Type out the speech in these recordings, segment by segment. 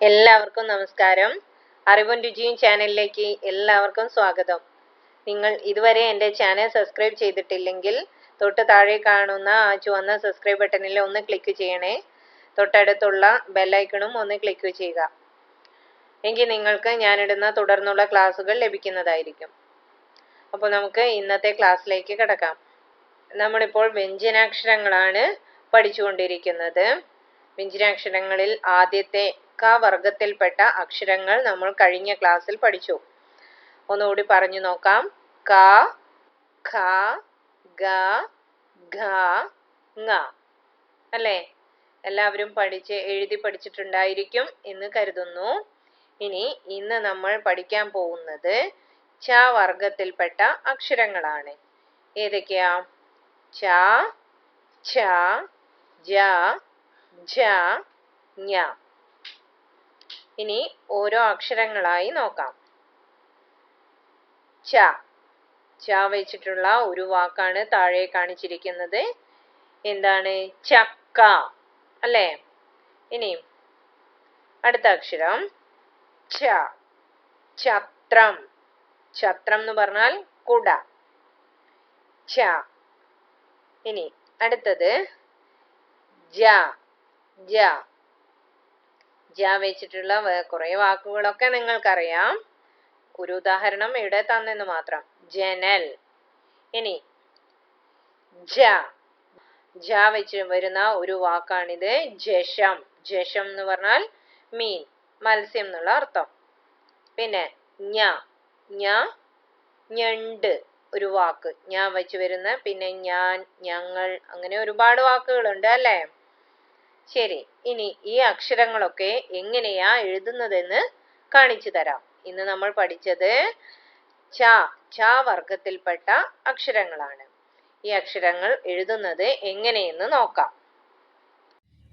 എല്ലാവർക്കും നമസ്കാരം. അറിവും രുചിയും ചാനലിലേക്ക് എല്ലാവർക്കും സ്വാഗതം. നിങ്ങൾ ഇതുവരെ എൻ്റെ ചാനൽ സബ്സ്ക്രൈബ് ചെയ്തിട്ടില്ലെങ്കിൽ തൊട്ട് താഴെ കാണുന്ന ആ ചുവന്ന സബ്സ്ക്രൈബ് ബട്ടണിൽ ഒന്ന് ക്ലിക്ക് ചെയ്യണേ. തൊട്ടടുത്തുള്ള ബെല്ലൈക്കണും ഒന്ന് ക്ലിക്ക് ചെയ്യുക. എങ്കിൽ നിങ്ങൾക്ക് ഞാനിടുന്ന തുടർന്നുള്ള ക്ലാസ്സുകൾ ലഭിക്കുന്നതായിരിക്കും. അപ്പോൾ നമുക്ക് ഇന്നത്തെ ക്ലാസ്സിലേക്ക് കിടക്കാം. നമ്മളിപ്പോൾ വ്യഞ്ജനാക്ഷരങ്ങളാണ് പഠിച്ചുകൊണ്ടിരിക്കുന്നത്. വ്യഞ്ജനാക്ഷരങ്ങളിൽ ആദ്യത്തെ ക വർഗത്തിൽപ്പെട്ട അക്ഷരങ്ങൾ നമ്മൾ കഴിഞ്ഞ ക്ലാസ്സിൽ പഠിച്ചു. ഒന്നുകൂടി പറഞ്ഞു നോക്കാം. ക, ഖ, ഗ, ഘ, ങ. അല്ലേ? എല്ലാവരും എഴുതി പഠിച്ചിട്ടുണ്ടായിരിക്കും എന്ന് കരുതുന്നു. ഇന്ന് നമ്മൾ പഠിക്കാൻ പോകുന്നത് ച വർഗത്തിൽപ്പെട്ട അക്ഷരങ്ങളാണ്. ഏതൊക്കെയാ? ച, ഛ, ജ, ഝ, ഞ. ഇനി ഓരോ അക്ഷരങ്ങളായി നോക്കാം. ച. ച വെച്ചിട്ടുള്ള ഒരു വാക്കാണ് താഴെ കാണിച്ചിരിക്കുന്നത്. എന്താണ്? ചക്ക. അല്ലേ? ഇനി അടുത്ത അക്ഷരം ഛ. ഛത്രം. ഛത്രം എന്ന് പറഞ്ഞാൽ കുട. ഛ. ഇനി അടുത്തത് ജ. ജ. ജ വെച്ചിട്ടുള്ള കുറെ വാക്കുകളൊക്കെ നിങ്ങൾക്കറിയാം. ഒരു ഉദാഹരണം ഇവിടെ തന്നെന്ന് മാത്രം. ജനൽ. ഇനി ജ. ജ വെച്ച് വരുന്ന ഒരു വാക്കാണിത്. ജഷം. ജഷം എന്ന് പറഞ്ഞാൽ മീൻ, മത്സ്യം എന്നുള്ള അർത്ഥം. പിന്നെ ഞ. ഞ, ഞണ്ട് ഒരു വാക്ക്. ഞാൻ വെച്ച് വരുന്ന. പിന്നെ ഞാൻ, ഞങ്ങൾ, അങ്ങനെ ഒരുപാട് വാക്കുകളുണ്ട് അല്ലേ? ശരി. ഇനി ഈ അക്ഷരങ്ങളൊക്കെ എങ്ങനെയാ എഴുതുന്നതെന്ന് കാണിച്ചു തരാം. ഇന്ന് നമ്മൾ പഠിച്ചത് ച. ച വർഗത്തിൽപ്പെട്ട അക്ഷരങ്ങളാണ്. ഈ അക്ഷരങ്ങൾ എഴുതുന്നത് എങ്ങനെയെന്ന് നോക്കാം.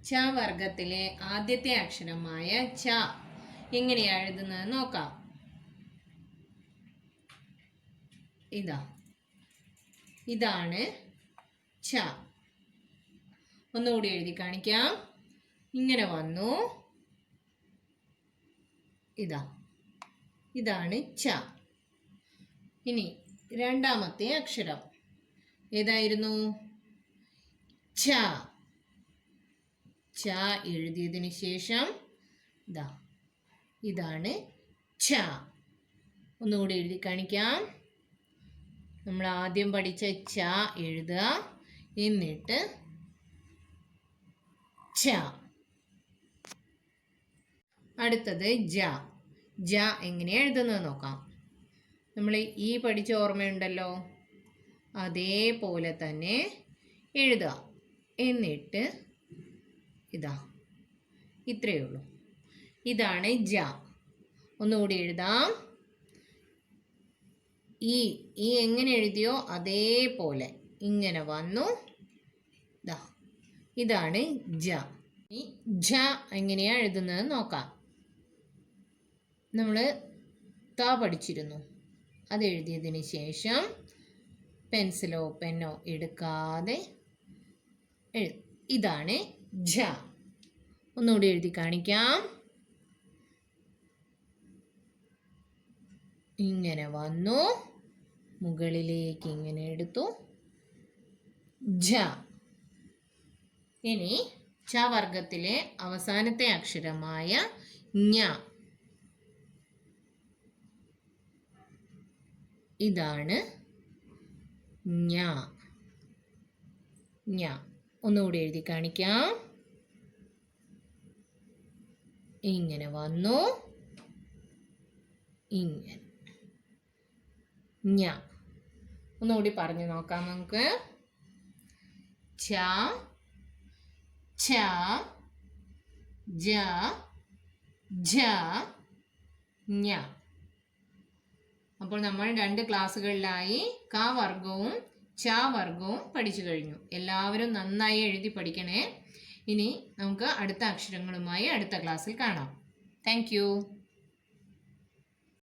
ച വർഗത്തിലെ ആദ്യത്തെ അക്ഷരമായ ച എങ്ങനെയാ എഴുതുന്നത് നോക്കാം. ഇതാണ് ച. ഒന്നുകൂടി എഴുതി കാണിക്കാം. ഇങ്ങനെ വന്നു. ഇതാണ് ച. ഇനി രണ്ടാമത്തെ അക്ഷരം ഏതായിരുന്നു? ഛ. ഛ എഴുതിയതിന് ശേഷം ഇതാണ് ഛ. ഒന്നുകൂടി എഴുതി കാണിക്കാം. നമ്മൾ ആദ്യം പഠിച്ച ഛ എഴുതുക, എന്നിട്ട് ഛ. അടുത്തത് ജ. ജ എങ്ങനെയാ എഴുതുന്നത് നോക്കാം. നമ്മൾ ഈ പഠിച്ച ഓർമ്മയുണ്ടല്ലോ, അതേപോലെ തന്നെ എഴുതുക. എന്നിട്ട് ഇത്രയേ ഉള്ളൂ. ഇതാണ് ജ. ഒന്നുകൂടി എഴുതാം. ഈ എങ്ങനെ എഴുതിയോ അതേപോലെ ഇങ്ങനെ വന്നു. ഇതാണ് ജ. ഈ ജ എങ്ങനെയാ എഴുതുന്നത് നോക്കാം. നമ്മൾ ത പഠിച്ചിരുന്നു. അത് എഴുതിയതിന് ശേഷം പെൻസിലോ പെന്നോ എടുക്കാതെ ഇതാണ് ജ. ഒന്നുകൂടി എഴുതി കാണിക്കാം. ഇങ്ങനെ വന്നു, മുകളിലേക്ക് ഇങ്ങനെ എടുത്തു. ജ. ഇനി ച വർഗത്തിലെ അവസാനത്തെ അക്ഷരമായ ഞ. ഇതാണ് ഞ. ഞ. ഒന്നുകൂടി എഴുതി കാണിക്കാം. ഇങ്ങനെ വന്നു, ഇങ്ങനെ ഞ. ഒന്നുകൂടി പറഞ്ഞു നോക്കാം നമുക്ക്. ച, ഛ, ജ, ഝ, ഞ. അപ്പോൾ നമ്മൾ 2 ക്ലാസ്സുകളിലായി ക വർഗവും ച വർഗവും പഠിച്ചു കഴിഞ്ഞു. എല്ലാവരും നന്നായി എഴുതി പഠിക്കണേ. ഇനി നമുക്ക് അടുത്ത അക്ഷരങ്ങളുമായി അടുത്ത ക്ലാസ്സിൽ കാണാം. Thank you.